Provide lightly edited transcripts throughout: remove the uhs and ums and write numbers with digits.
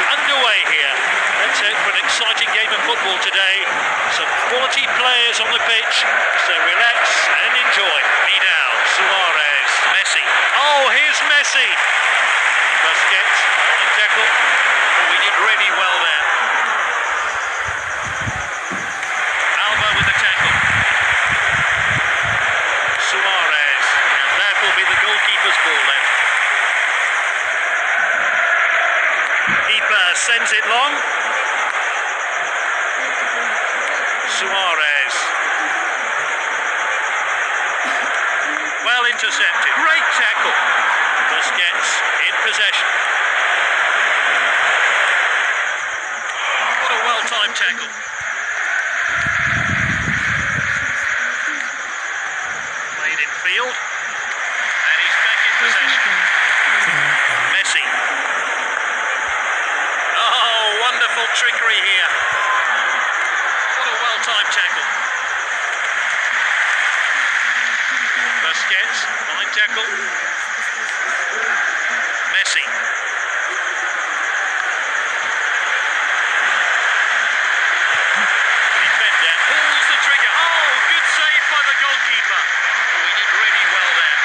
underway here. Let's hope for an exciting game of football today. Some quality players on the pitch, so relax and enjoy. Vidal, Suarez, Messi. Oh, here's Messi. Busquets, on tackle. Oh, we did really well there. Alba with the tackle. Suarez, and that will be the goalkeeper's ball then. Keeper sends it long. Suarez. Well intercepted. Great tackle. Busquets in possession. What a well-timed tackle. Played in field. And he's back in possession. Messi. Oh, wonderful trickery here. What a well-timed tackle. Busquets, fine tackle. Messi. Defender pulls the trigger. Oh, good save by the goalkeeper. Oh, he did really well there.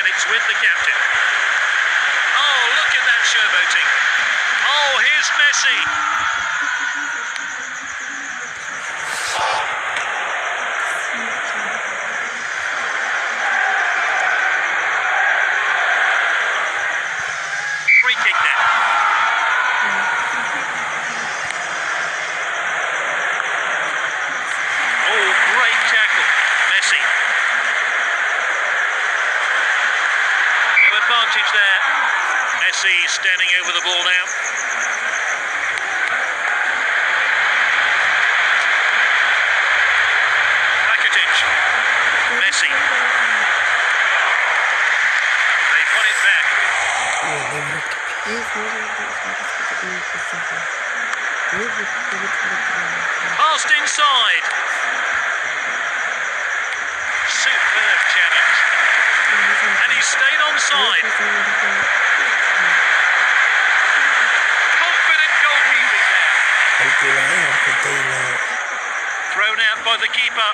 It's with the captain. Oh, look at that showboating. Oh, here's Messi. Free kick there. Oh, great tackle. Messi. Advantage there. Messi standing over the ball now. Rakitic. Messi. They've won it back. Passed inside. Superb challenge. And he stayed onside. Confident goalkeeping there. Thrown out by the keeper.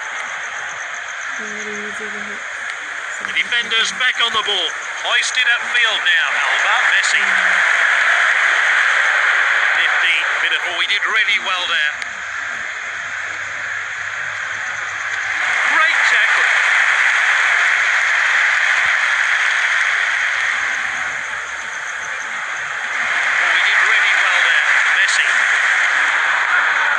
The defenders back on the ball. Hoisted upfield now. Alba, Messi. 50 minute. Oh, he did really well there. Great tackle.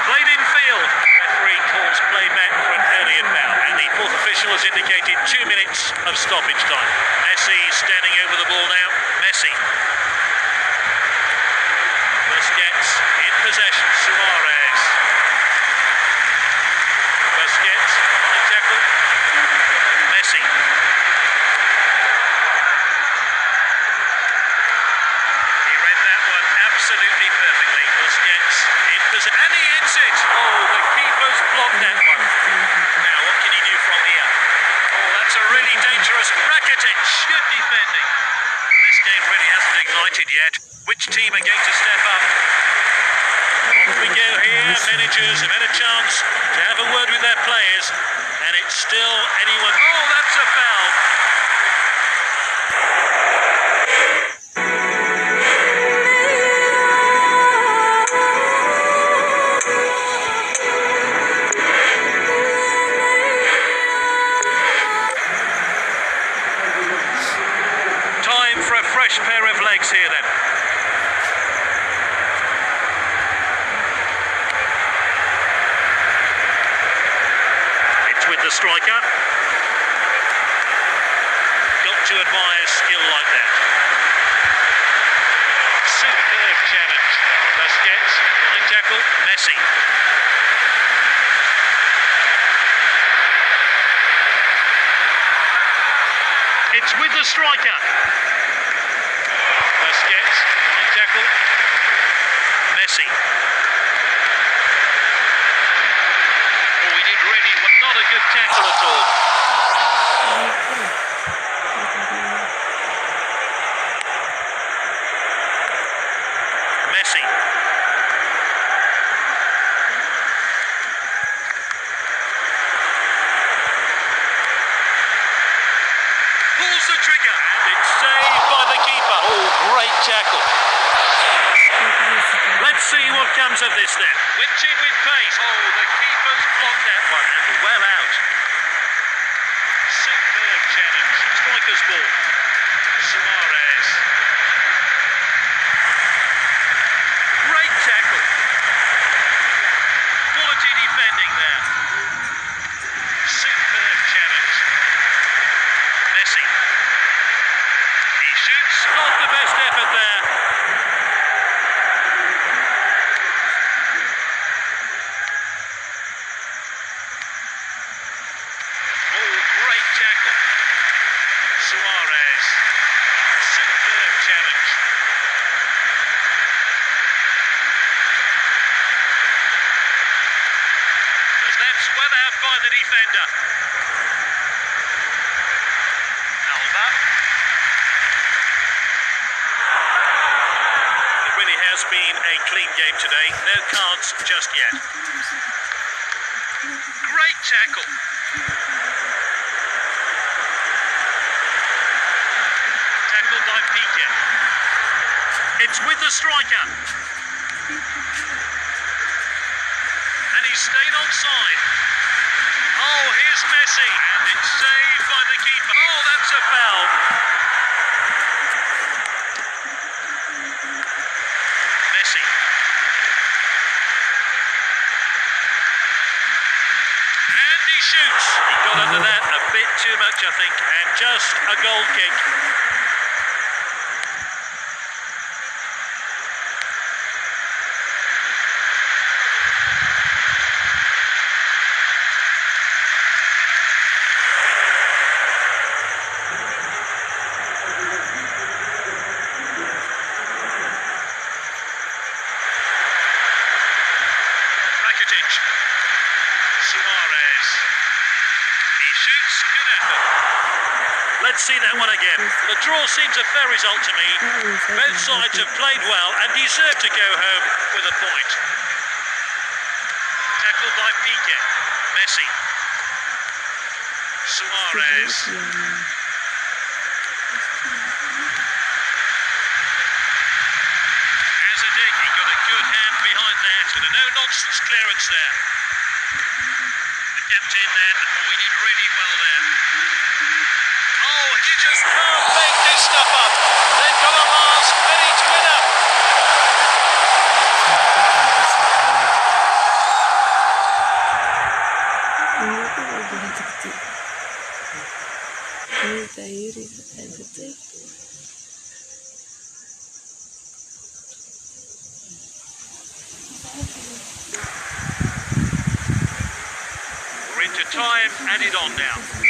Played in field. Referee calls play back for an early foul, and the fourth official has indicated 2 minutes of stoppage time. Messi standing over the ball now. Messi. Busquets in possession. Suarez. Busquets on tackle. Messi. He read that one absolutely perfectly. Busquets in possession. And he hits it. Oh, the keeper's blocked that one. Now, what can he do from here? Oh, that's a really dangerous Rakitic. Good defending. This game really hasn't ignited yet. Which team are going to step up? Off we go here. Managers have had a chance to have a word with their players. And it's still anyone. Oh, that's a foul. Fresh pair of legs here then. It's with the striker. Got to admire skill like that. Superb challenge. Busquets, line tackle, Messi. It's with the striker. Busquets, line tackle. Messi. Messi. Oh, he did really well. Not a good tackle at all. Messi. Pulls the trigger, and it's saved by the keeper. Oh, great tackle. Let's see what comes of this then. Whipped in with pace. Oh, the keeper's blocked that one, and well out. Superb challenge. Striker's ball. Suarez. Great tackle. Quality defending there. Superb challenge. Messi. He shoots. Not the best effort there. Oh, great tackle. Suarez. Superb challenge. That's well out by the defender. Alba. It really has been a clean game today. No cards just yet. Great tackle. Tackled by Piqué. It's with the striker. And he stayed onside. Oh, here's Messi. And it's saved by the keeper. Oh, that's a foul. Messi. And he shoots. He got under that a bit too much, I think. And just a goal kick. Suarez. He shoots. Good effort. Let's see that one again. The draw seems a fair result to me. Both sides have played well and deserve to go home with a point. Tackled by Piqué. Messi. Suarez. Azadig, he got a good hand behind that and a no-nonsense clearance there. Kept in then. Oh, he did really well there. Oh, he just can't make this stuff up. They've got a last-minute winner. We're into time, added on now.